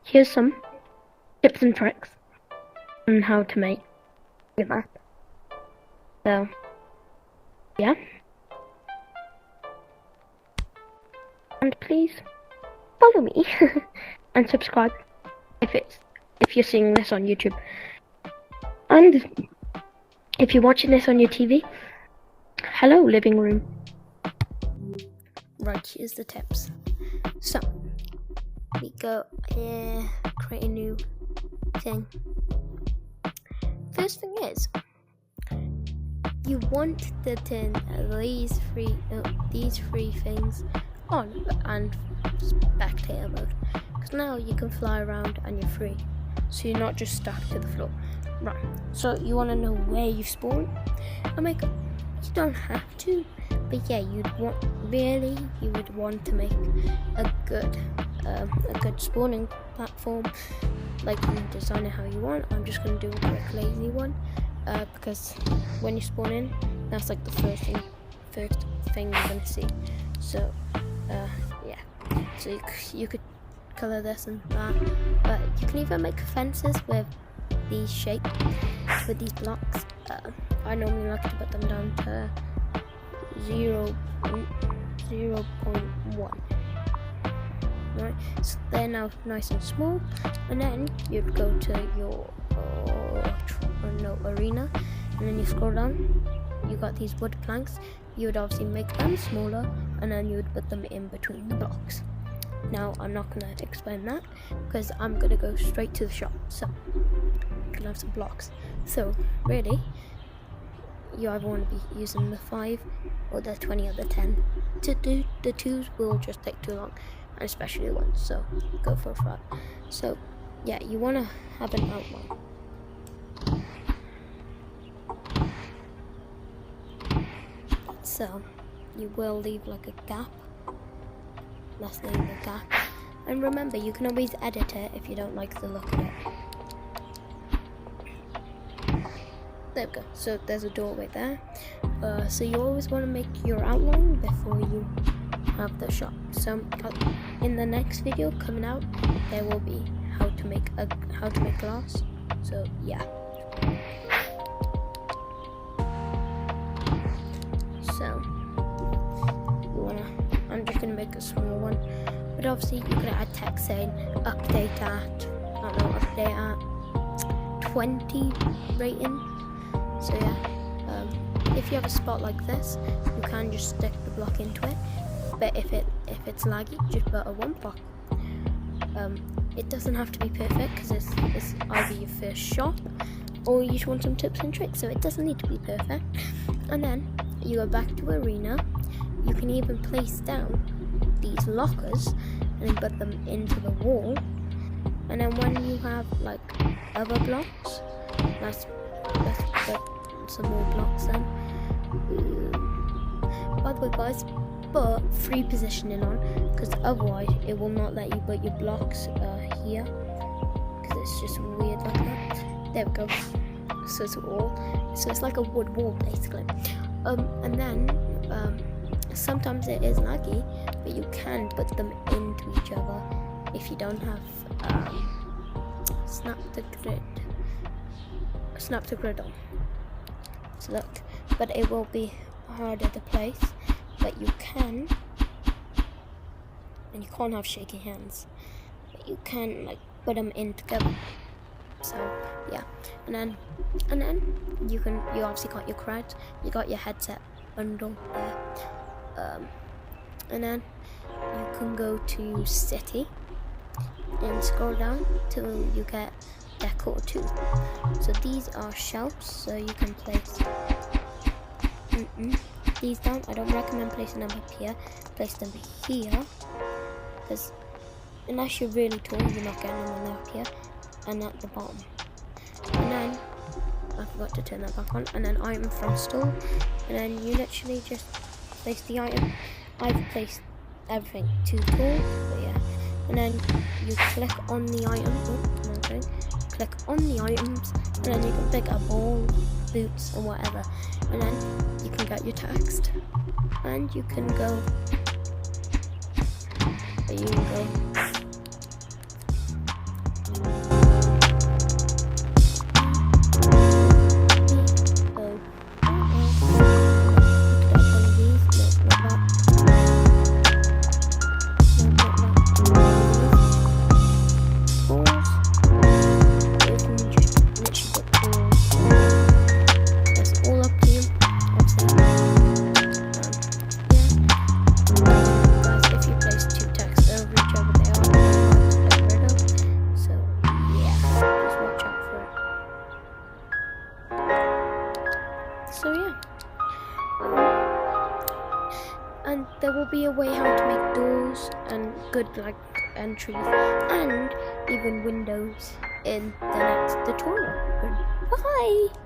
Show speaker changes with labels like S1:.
S1: here's some tips and tricks on how to make a map. So, yeah. And please follow me and subscribe if you're seeing this on YouTube. And if you're watching this on your TV, hello living room. Right, here's the tips. So we go create a new thing. First thing is, you want to turn these three things on and spectator mode, because now you can fly around and you're free, so you're not just stuck to the floor. Right, so you want to know where you've spawned. You don't have to, but yeah, you would want to make a good spawning platform. Like, you can design it how you want. I'm just going to do a quick lazy one, because when you spawn in, that's like the first thing you're going to see. So yeah, so you could color this and that, but you can even make fences with these shapes, with these blocks. I normally like to put them down to 0.1. Right, so they're now nice and small, and then you'd go to your arena, and then you scroll down. You got these wood planks. You would obviously make them smaller, and then you would put them in between the blocks. Now I'm not gonna explain that because I'm gonna go straight to the shop. So I'm gonna have some blocks. So really, you either want to be using the 5 or the 20 or the 10. To do the 2s will just take too long, and especially ones. So go for a 5. So yeah, you want to have an outline. So you will leave like a gap. Let's leave a gap. And remember, you can always edit it if you don't like the look of it. There we go. So there's a doorway there. So you always want to make your outline before you have the shop. So in the next video coming out, there will be how to make glass. So yeah. So I'm just gonna make a small one, but obviously you can add text saying update at 20 rating. So yeah, if you have a spot like this, you can just stick the block into it. But if it's laggy, just put a 1 block. It doesn't have to be perfect because it's either your first shop or you just want some tips and tricks. So it doesn't need to be perfect. And then you go back to arena. You can even place down these lockers and then put them into the wall. And then when you have like other blocks, let's put some more blocks then. By the way, guys, put free positioning on, because otherwise it will not let you put your blocks here, because it's just weird like that. There we go. So it's a wall. So it's like a wood wall basically. And then sometimes it is laggy, but you can put them into each other if you don't have snap the grid on. So look, but it will be harder to place, but you can, and you can't have shaky hands, but you can like put them in together. So yeah, and then you obviously got your creds, you got your headset bundle there. And then you can go to city and scroll down till you get decor 2. So these are shelves, so you can place these down. I don't recommend placing them up here. Place them here, because unless you're really tall, you're not getting them up here. And at the bottom. And then I forgot to turn that back on. And then item from store. And then you literally just place the item. I've placed everything too tall, but yeah. And then you click on the item. Click on the items, and then you can pick a ball, boots, or whatever. And then you can get your text, and you can go. So yeah, and there will be a way how to make doors and good like entries and even windows in the next tutorial. Bye.